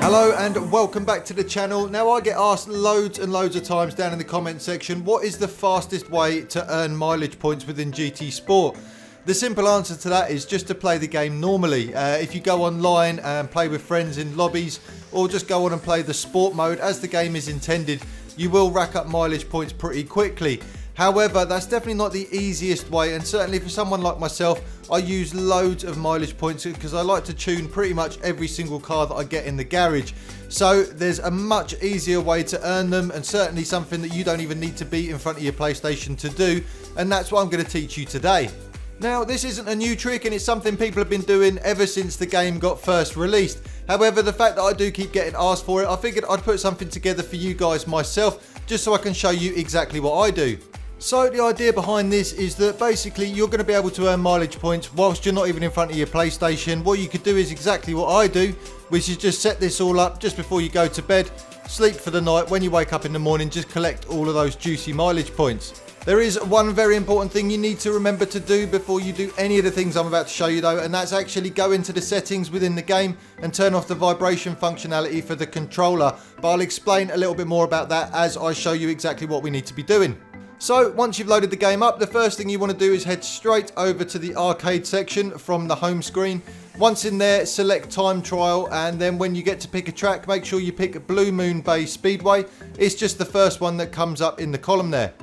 Hello and welcome back to the channel. Now I get asked loads and loads of times down in the comment section, what is the fastest way to earn mileage points within GT Sport? The simple answer to that is just to play the game normally. If you go online and play with friends in lobbies, or just go on and play the sport mode as the game is intended, you will rack up mileage points pretty quickly. However, that's definitely not the easiest way, and certainly for someone like myself, I use loads of mileage points because I like to tune pretty much every single car that I get in the garage. So there's a much easier way to earn them, and certainly something that you don't even need to be in front of your PlayStation to do, and that's what I'm going to teach you today. Now, this isn't a new trick, and it's something people have been doing ever since the game got first released. However, the fact that I do keep getting asked for it, I figured I'd put something together for you guys myself, just so I can show you exactly what I do. So the idea behind this is that basically you're going to be able to earn mileage points whilst you're not even in front of your PlayStation. What you could do is exactly what I do, which is just set this all up just before you go to bed, sleep for the night, when you wake up in the morning, just collect all of those juicy mileage points. There is one very important thing you need to remember to do before you do any of the things I'm about to show you though, and that's actually go into the settings within the game and turn off the vibration functionality for the controller. But I'll explain a little bit more about that as I show you exactly what we need to be doing. So once you've loaded the game up, the first thing you want to do is head straight over to the arcade section from the home screen. Once in there, select time trial, and then when you get to pick a track, make sure you pick Blue Moon Bay Speedway. It's just the first one that comes up in the column there.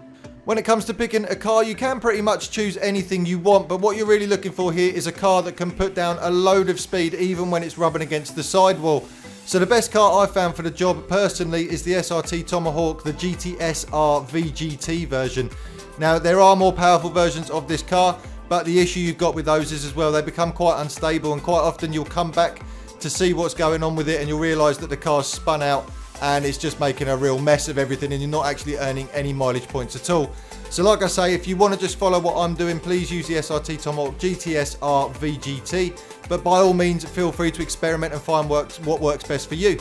When it comes to picking a car, you can pretty much choose anything you want, but what you're really looking for here is a car that can put down a load of speed even when it's rubbing against the sidewall. So the best car I found for the job personally is the SRT Tomahawk, the GTSR VGT version. Now there are more powerful versions of this car, but the issue you've got with those is as well, they become quite unstable, and quite often you'll come back to see what's going on with it and you'll realise that the car's spun out and it's just making a real mess of everything, and you're not actually earning any mileage points at all. So like I say, if you want to just follow what I'm doing, please use the SRT Tomahawk GTSR VGT, but by all means feel free to experiment and find what works best for you.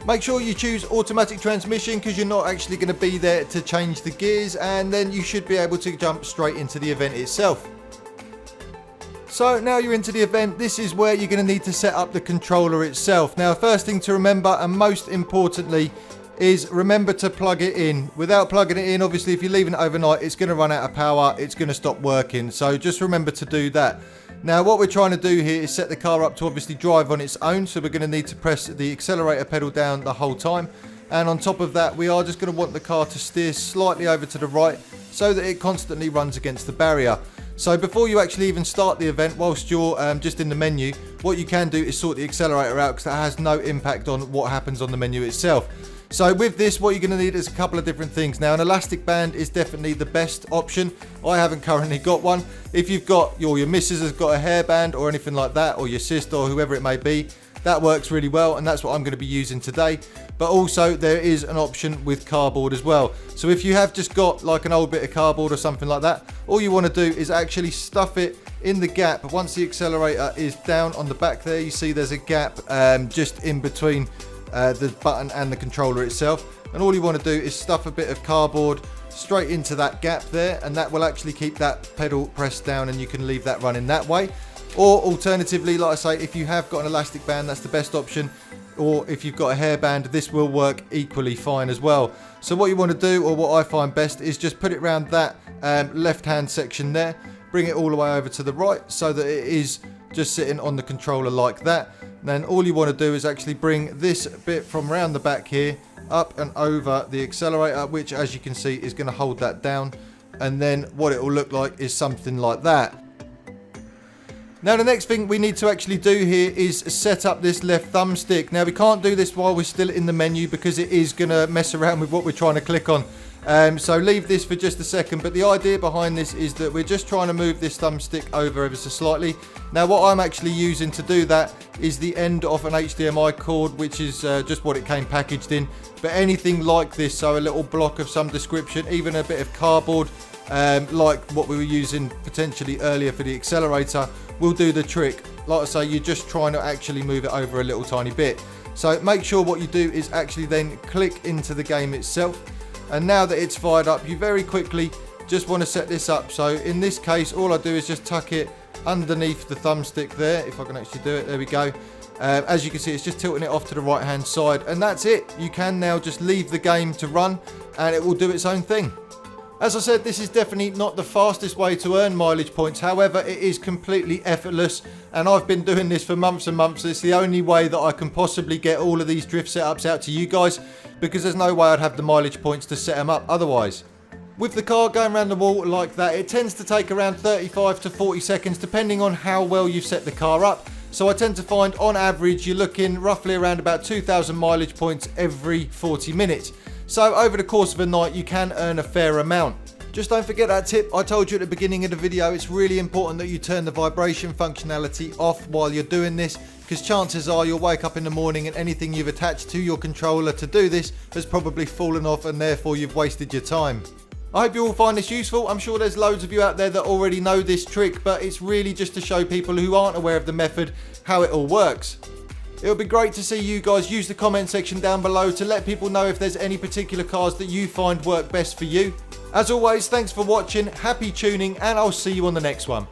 Make sure you choose automatic transmission because you're not actually going to be there to change the gears, and then you should be able to jump straight into the event itself. So now you're into the event, this is where you're going to need to set up the controller itself. Now first thing to remember, and most importantly, is remember to plug it in. Without plugging it in, obviously if you're leaving it overnight, it's going to run out of power, it's going to stop working. So just remember to do that. Now what we're trying to do here is set the car up to obviously drive on its own, so we're going to need to press the accelerator pedal down the whole time. And on top of that, we are just going to want the car to steer slightly over to the right so that it constantly runs against the barrier. So before you actually even start the event, whilst you're just in the menu, what you can do is sort the accelerator out because that has no impact on what happens on the menu itself. So with this, what you're going to need is a couple of different things. Now, an elastic band is definitely the best option. I haven't currently got one. If you've got, or your missus has got a hairband or anything like that, or your sister or whoever it may be, that works really well, and that's what I'm going to be using today. But also there is an option with cardboard as well. So if you have just got like an old bit of cardboard or something like that, all you want to do is actually stuff it in the gap. Once the accelerator is down on the back there, you see there's a gap just in between the button and the controller itself, and all you want to do is stuff a bit of cardboard straight into that gap there, and that will actually keep that pedal pressed down, and you can leave that running that way. Or alternatively, like I say, if you have got an elastic band, that's the best option. Or if you've got a hairband, this will work equally fine as well. So what you want to do, or what I find best, is just put it around that left hand section there, bring it all the way over to the right so that it is just sitting on the controller like that. And then all you want to do is actually bring this bit from around the back here up and over the accelerator, which as you can see is going to hold that down, and then what it will look like is something like that. Now the next thing we need to actually do here is set up this left thumbstick. Now we can't do this while we're still in the menu because it is going to mess around with what we're trying to click on. So leave this for just a second, but the idea behind this is that we're just trying to move this thumbstick over ever so slightly. Now what I'm actually using to do that is the end of an HDMI cord, which is just what it came packaged in. But anything like this, so a little block of some description, even a bit of cardboard, like what we were using potentially earlier for the accelerator, will do the trick. Like I say, you're just trying to actually move it over a little tiny bit. So make sure what you do is actually then click into the game itself. And now that it's fired up, you very quickly just want to set this up. So in this case, all I do is just tuck it underneath the thumbstick there. If I can actually do it, there we go. As you can see, it's just tilting it off to the right hand side, and that's it. You can now just leave the game to run and it will do its own thing. As I said, this is definitely not the fastest way to earn mileage points. However, it is completely effortless, and I've been doing this for months and months. It's the only way that I can possibly get all of these drift setups out to you guys, because there's no way I'd have the mileage points to set them up otherwise. With the car going around the wall like that, it tends to take around 35 to 40 seconds depending on how well you've set the car up. So I tend to find on average you're looking roughly around about 2,000 mileage points every 40 minutes. So over the course of a night you can earn a fair amount. Just don't forget that tip I told you at the beginning of the video. It's really important that you turn the vibration functionality off while you're doing this, because chances are you'll wake up in the morning and anything you've attached to your controller to do this has probably fallen off, and therefore you've wasted your time. I hope you all find this useful. I'm sure there's loads of you out there that already know this trick, but it's really just to show people who aren't aware of the method how it all works. It would be great to see you guys use the comment section down below to let people know if there's any particular cars that you find work best for you. As always, thanks for watching, happy tuning, and I'll see you on the next one.